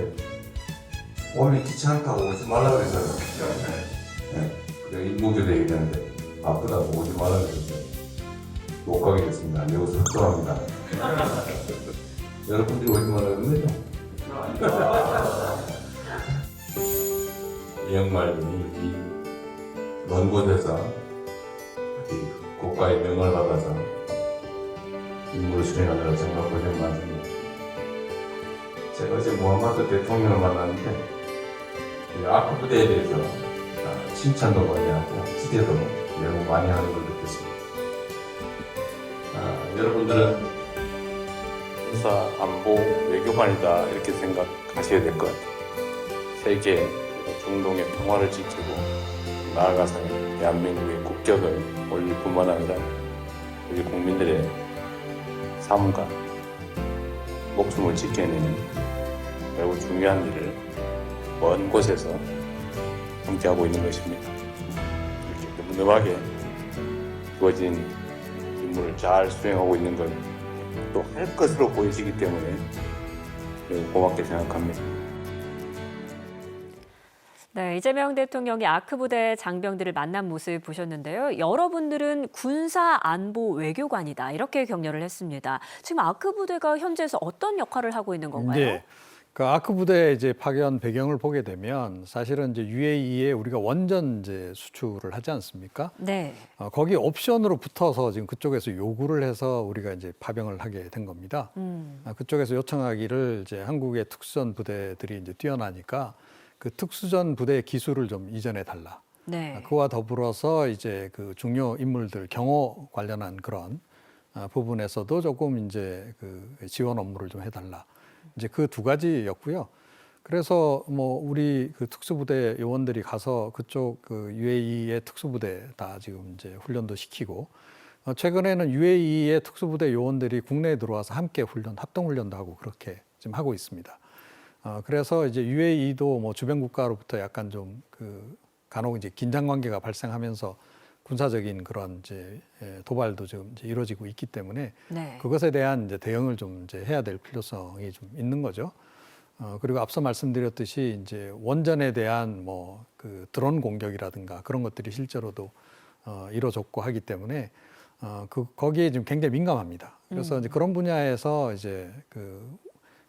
왔는데 오늘 귀찮다고 오지 말라 그랬어요. 네. 그래 인무교대 얘기하는데 바쁘다고 오지 말라 그랬어요. 못 가게 됐습니다. 매우 섭섭합니다. 여러분들이 오지 말라 그랬는데요. 이 양말이 먼 곳에서 국가의 명을 받아서 임무를 수행하느라 정말 고생 많습니다. 제가 어제 무함마드 대통령을 만났는데 아크 부대에 대해서 칭찬도 많이 하고 기대도 매우 많이 하는 걸 느꼈습니다. 여러분들은 군사 안보 외교관이다 이렇게 생각하셔야 될 것 같아요. 세계 중동의 평화를 지키고 나아가서 대한민국의 국격을 올릴 뿐만 아니라 우리 국민들의 삶과 목숨을 지켜내는 매우 중요한 일을 먼 곳에서 함께하고 있는 것입니다. 이렇게 늠름하게 주어진 임무를 잘 수행하고 있는 걸 또 할 것으로 보여지기 때문에 매우 고맙게 생각합니다. 네, 이재명 대통령이 아크 부대 장병들을 만난 모습 보셨는데요. 여러분들은 군사 안보 외교관이다 이렇게 격려를 했습니다. 지금 아크 부대가 현재에서 어떤 역할을 하고 있는 건가요? 네. 그 아크 부대 이제 파견 배경을 보게 되면 사실은 이제 UAE에 우리가 원전 이제 수출을 하지 않습니까? 네. 거기 옵션으로 붙어서 지금 그쪽에서 요구를 해서 우리가 이제 파병을 하게 된 겁니다. 그쪽에서 요청하기를 이제 한국의 특수전 부대들이 이제 뛰어나니까 그 특수전 부대의 기술을 좀 이전해 달라. 네. 그와 더불어서 이제 그 중요 인물들 경호 관련한 그런 부분에서도 조금 이제 그 지원 업무를 좀 해달라. 이제 그 두 가지였고요. 그래서 뭐 우리 그 특수부대 요원들이 가서 그쪽 그 UAE의 특수부대 다 지금 이제 훈련도 시키고 최근에는 UAE의 특수부대 요원들이 국내에 들어와서 함께 훈련, 합동 훈련도 하고 그렇게 지금 하고 있습니다. 그래서 이제 UAE도 뭐 주변 국가로부터 약간 좀 그 간혹 이제 긴장 관계가 발생하면서 군사적인 그런 이제 도발도 좀 이제 이루어지고 있기 때문에 네. 그것에 대한 이제 대응을 좀 이제 해야 될 필요성이 좀 있는 거죠. 그리고 앞서 말씀드렸듯이 이제 원전에 대한 뭐 그 드론 공격이라든가 그런 것들이 실제로도 이루어졌고 하기 때문에 거기에 지금 굉장히 민감합니다. 그래서 이제 그런 분야에서 이제 그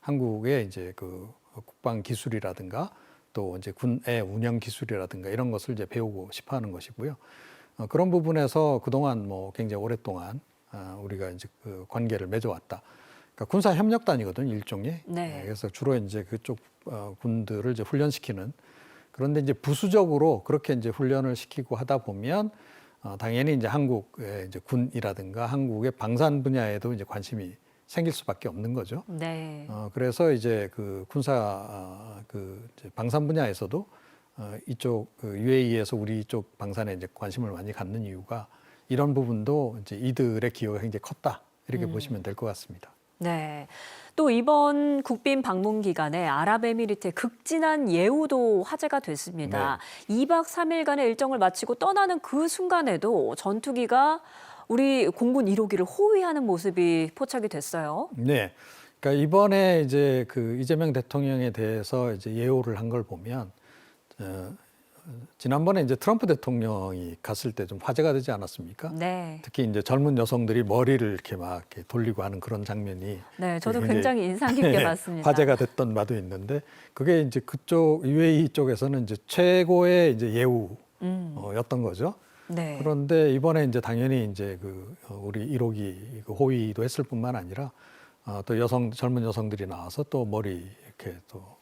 한국의 이제 그 국방 기술이라든가 또 이제 군의 운영 기술이라든가 이런 것을 이제 배우고 싶어 하는 것이고요. 그런 부분에서 그동안 뭐 굉장히 오랫동안 우리가 이제 그 관계를 맺어왔다. 그러니까 군사 협력단이거든요, 일종의. 네. 그래서 주로 이제 그쪽 군들을 이제 훈련시키는. 그런데 이제 부수적으로 그렇게 이제 훈련을 시키고 하다 보면 당연히 이제 한국의 이제 군이라든가 한국의 방산 분야에도 이제 관심이 생길 수밖에 없는 거죠. 네. 그래서 이제 그 군사 그 이제 방산 분야에서도 이쪽 그 UAE에서 우리 쪽 방산에 이제 관심을 많이 갖는 이유가 이런 부분도 이제 이들의 기여가 굉장히 컸다 이렇게 보시면 될 것 같습니다. 네. 또 이번 국빈 방문 기간에 아랍에미리트의 극진한 예우도 화제가 됐습니다. 네. 2박 3일간의 일정을 마치고 떠나는 그 순간에도 전투기가 우리 공군 1호기를 호위하는 모습이 포착이 됐어요. 네. 그러니까 이번에 이제 그 이재명 대통령에 대해서 이제 예우를 한 걸 보면 지난번에 이제 트럼프 대통령이 갔을 때 좀 화제가 되지 않았습니까? 네. 특히 이제 젊은 여성들이 머리를 이렇게 막 이렇게 돌리고 하는 그런 장면이 네, 저도 굉장히 굉장히 인상 깊게 봤습니다. 화제가 됐던 바도 있는데 그게 이제 그쪽 UAE 쪽에서는 이제 최고의 이제 예우였던 거죠. 네. 그런데 이번에 이제 당연히 이제 그 우리 1호기 그 호위도 했을 뿐만 아니라 또 젊은 여성들이 나와서 또 머리 이렇게 또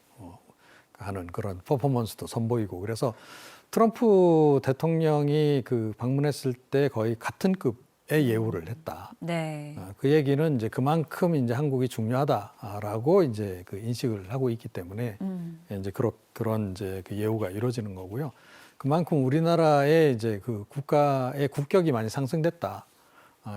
하는 그런 퍼포먼스도 선보이고 그래서 트럼프 대통령이 그 방문했을 때 거의 같은 급의 예우를 했다. 네. 그 얘기는 이제 그만큼 이제 한국이 중요하다라고 이제 그 인식을 하고 있기 때문에 이제 그런 이제 그 예우가 이루어지는 거고요. 그만큼 우리나라의 이제 그 국가의 국격이 많이 상승됐다.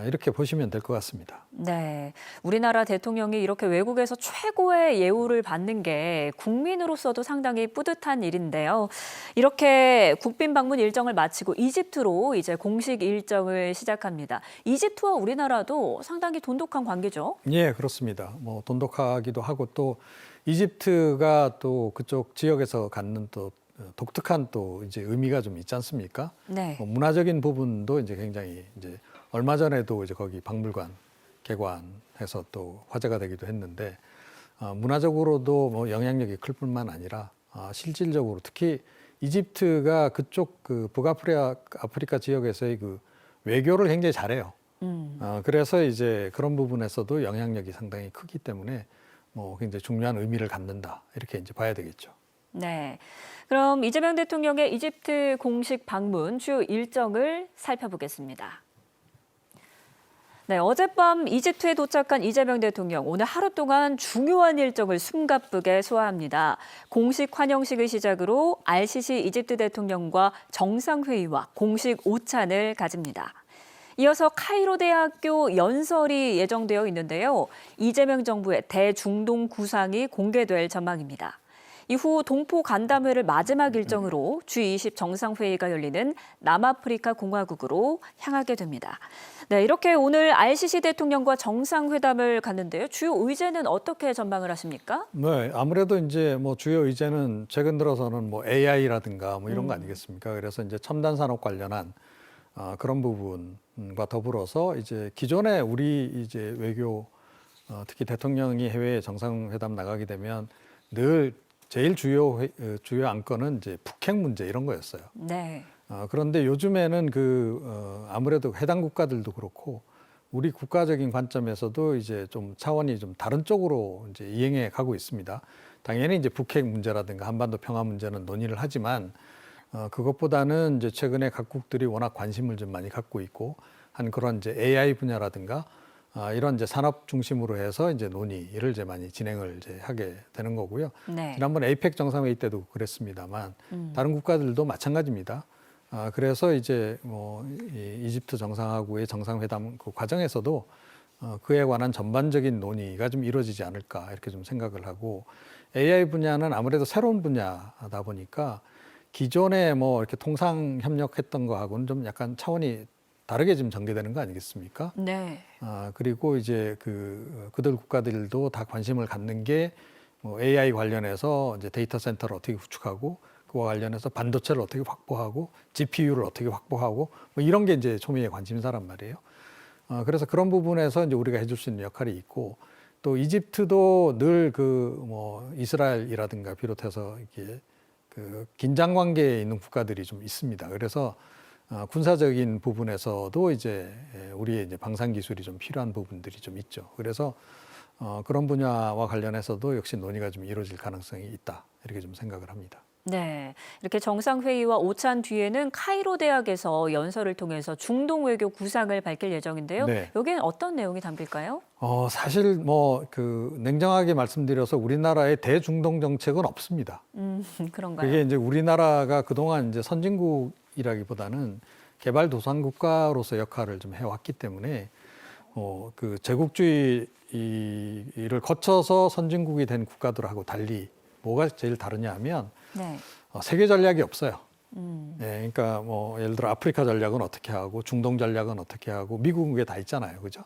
이렇게 보시면 될 것 같습니다. 네, 우리나라 대통령이 이렇게 외국에서 최고의 예우를 받는 게 국민으로서도 상당히 뿌듯한 일인데요. 이렇게 국빈 방문 일정을 마치고 이집트로 이제 공식 일정을 시작합니다. 이집트와 우리나라도 상당히 돈독한 관계죠? 예, 그렇습니다. 뭐 돈독하기도 하고 또 이집트가 또 그쪽 지역에서 갖는 또 독특한 또 이제 의미가 좀 있지 않습니까? 네. 문화적인 부분도 이제 굉장히 이제 얼마 전에도 이제 거기 박물관 개관해서 또 화제가 되기도 했는데 문화적으로도 뭐 영향력이 클 뿐만 아니라 실질적으로 특히 이집트가 그쪽 그 북아프리카 지역에서의 그 외교를 굉장히 잘해요. 그래서 이제 그런 부분에서도 영향력이 상당히 크기 때문에 뭐 굉장히 중요한 의미를 갖는다 이렇게 이제 봐야 되겠죠. 네. 그럼 이재명 대통령의 이집트 공식 방문 주요 일정을 살펴보겠습니다. 네, 어젯밤 이집트에 도착한 이재명 대통령 오늘 하루 동안 중요한 일정을 숨가쁘게 소화합니다. 공식 환영식을 시작으로 알시시 이집트 대통령과 정상회의와 공식 오찬을 가집니다. 이어서 카이로 대학교 연설이 예정되어 있는데요. 이재명 정부의 대중동 구상이 공개될 전망입니다. 이후 동포 간담회를 마지막 일정으로 G20 정상회의가 열리는 남아프리카 공화국으로 향하게 됩니다. 네, 이렇게 오늘 알시시 대통령과 정상회담을 갖는데요. 주요 의제는 어떻게 전망을 하십니까? 네, 아무래도 이제 뭐 주요 의제는 최근 들어서는 뭐 AI라든가 뭐 이런 거 아니겠습니까? 그래서 이제 첨단 산업 관련한 그런 부분과 더불어서 이제 기존에 우리 이제 외교 특히 대통령이 해외 정상회담 나가게 되면 늘 제일 주요 안건은 이제 북핵 문제 이런 거였어요. 네. 그런데 요즘에는 아무래도 해당 국가들도 그렇고 우리 국가적인 관점에서도 이제 좀 차원이 좀 다른 쪽으로 이제 이행해 가고 있습니다. 당연히 이제 북핵 문제라든가 한반도 평화 문제는 논의를 하지만 그것보다는 이제 최근에 각국들이 워낙 관심을 좀 많이 갖고 있고 한 그런 이제 AI 분야라든가 이런 이제 산업 중심으로 해서 이제 논의를 이제 많이 진행을 이제 하게 되는 거고요. 네. 지난번 에이펙 정상회의 때도 그랬습니다만 다른 국가들도 마찬가지입니다. 그래서 이제 뭐 이집트 정상하고의 정상회담 그 과정에서도 그에 관한 전반적인 논의가 좀 이루어지지 않을까 이렇게 좀 생각을 하고 AI 분야는 아무래도 새로운 분야다 보니까 기존에 뭐 이렇게 통상 협력했던 거하고는 좀 약간 차원이 다르게 지금 전개되는 거 아니겠습니까? 네. 그리고 이제 그들 국가들도 다 관심을 갖는 게 뭐 AI 관련해서 이제 데이터 센터를 어떻게 구축하고 그와 관련해서 반도체를 어떻게 확보하고 GPU를 어떻게 확보하고 뭐 이런 게 이제 초미의 관심사란 말이에요. 그래서 그런 부분에서 이제 우리가 해줄 수 있는 역할이 있고 또 이집트도 늘 뭐 이스라엘이라든가 비롯해서 이게 긴장 관계에 있는 국가들이 좀 있습니다. 그래서 군사적인 부분에서도 이제 우리의 이제 방산 기술이 좀 필요한 부분들이 좀 있죠. 그래서 그런 분야와 관련해서도 역시 논의가 좀 이루어질 가능성이 있다. 이렇게 좀 생각을 합니다. 네, 이렇게 정상회의와 오찬 뒤에는 카이로 대학에서 연설을 통해서 중동 외교 구상을 밝힐 예정인데요. 네. 여기엔 어떤 내용이 담길까요? 사실 뭐 냉정하게 말씀드려서 우리나라의 대중동 정책은 없습니다. 그런가요? 그게 이제 우리나라가 그동안 이제 선진국이라기보다는 개발도상국가로서 역할을 좀 해왔기 때문에 그 제국주의를 거쳐서 선진국이 된 국가들하고 달리 뭐가 제일 다르냐 하면 네. 세계 전략이 없어요. 네, 그러니까 뭐 예를 들어 아프리카 전략은 어떻게 하고 중동 전략은 어떻게 하고 미국은 그게 다 있잖아요, 그죠?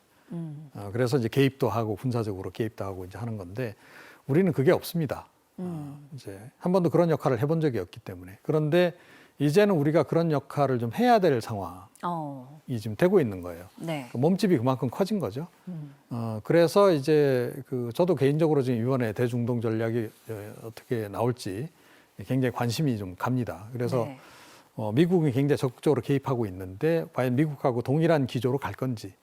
그래서 이제 개입도 하고 군사적으로 개입도 하고 이제 하는 건데 우리는 그게 없습니다. 이제 한 번도 그런 역할을 해본 적이 없기 때문에 그런데 이제는 우리가 그런 역할을 좀 해야 될 상황이 지금 되고 있는 거예요. 네. 몸집이 그만큼 커진 거죠. 그래서 이제 저도 개인적으로 지금 이번에 대중동 전략이 어떻게 나올지 굉장히 관심이 좀 갑니다. 그래서 네. 미국이 굉장히 적극적으로 개입하고 있는데 과연 미국하고 동일한 기조로 갈 건지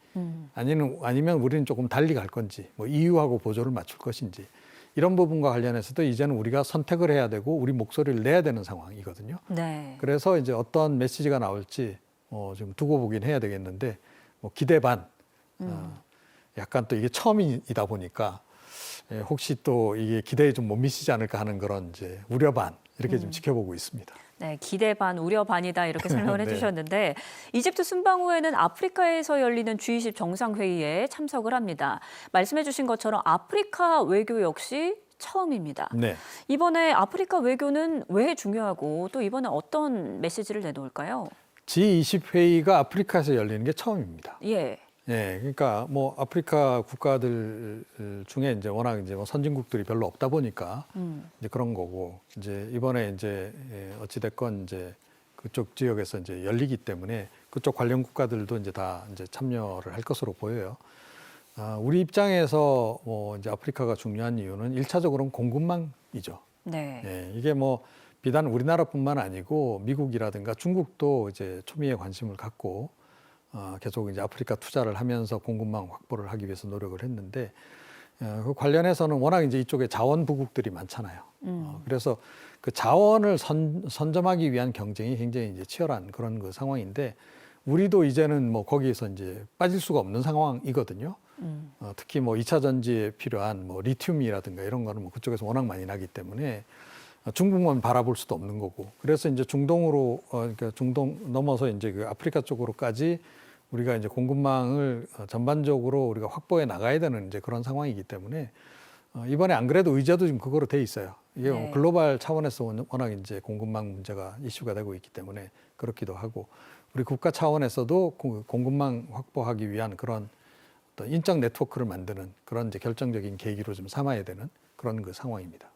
아니면 우리는 조금 달리 갈 건지 뭐 EU하고 보조를 맞출 것인지 이런 부분과 관련해서도 이제는 우리가 선택을 해야 되고 우리 목소리를 내야 되는 상황이거든요. 네. 그래서 이제 어떤 메시지가 나올지 좀 두고 보긴 해야 되겠는데 뭐 기대 반 약간 또 이게 처음이다 보니까 혹시 또 이게 기대에 좀 못 미치지 않을까 하는 그런 이제 우려 반 이렇게 좀 지켜보고 있습니다. 네, 기대 반, 우려 반이다 이렇게 설명을 네. 해주셨는데 이집트 순방 후에는 아프리카에서 열리는 G20 정상회의에 참석을 합니다. 말씀해 주신 것처럼 아프리카 외교 역시 처음입니다. 네. 이번에 아프리카 외교는 왜 중요하고 또 이번에 어떤 메시지를 내놓을까요? G20 회의가 아프리카에서 열리는 게 처음입니다. 예. 예, 그러니까 뭐 아프리카 국가들 중에 이제 워낙 이제 뭐 선진국들이 별로 없다 보니까 이제 그런 거고 이제 이번에 이제 어찌 됐건 이제 그쪽 지역에서 이제 열리기 때문에 그쪽 관련 국가들도 이제 다 이제 참여를 할 것으로 보여요. 우리 입장에서 뭐 이제 아프리카가 중요한 이유는 일차적으로는 공급망이죠. 네. 예, 이게 뭐 비단 우리나라뿐만 아니고 미국이라든가 중국도 이제 초미의 관심을 갖고 계속 이제 아프리카 투자를 하면서 공급망 확보를 하기 위해서 노력을 했는데 그 관련해서는 워낙 이제 이쪽에 자원 부국들이 많잖아요. 그래서 그 자원을 선점하기 위한 경쟁이 굉장히 이제 치열한 그런 그 상황인데 우리도 이제는 뭐 거기에서 이제 빠질 수가 없는 상황이거든요. 특히 뭐 2차 전지에 필요한 뭐 리튬이라든가 이런 거는 뭐 그쪽에서 워낙 많이 나기 때문에 중국만 바라볼 수도 없는 거고. 그래서 이제 중동으로 그러니까 중동 넘어서 이제 그 아프리카 쪽으로까지 우리가 이제 공급망을 전반적으로 우리가 확보해 나가야 되는 이제 그런 상황이기 때문에 이번에 안 그래도 의제도 지금 그거로 돼 있어요. 이게 네. 글로벌 차원에서 워낙 이제 공급망 문제가 이슈가 되고 있기 때문에 그렇기도 하고 우리 국가 차원에서도 공급망 확보하기 위한 그런 어떤 인적 네트워크를 만드는 그런 이제 결정적인 계기로 좀 삼아야 되는 그런 그 상황입니다.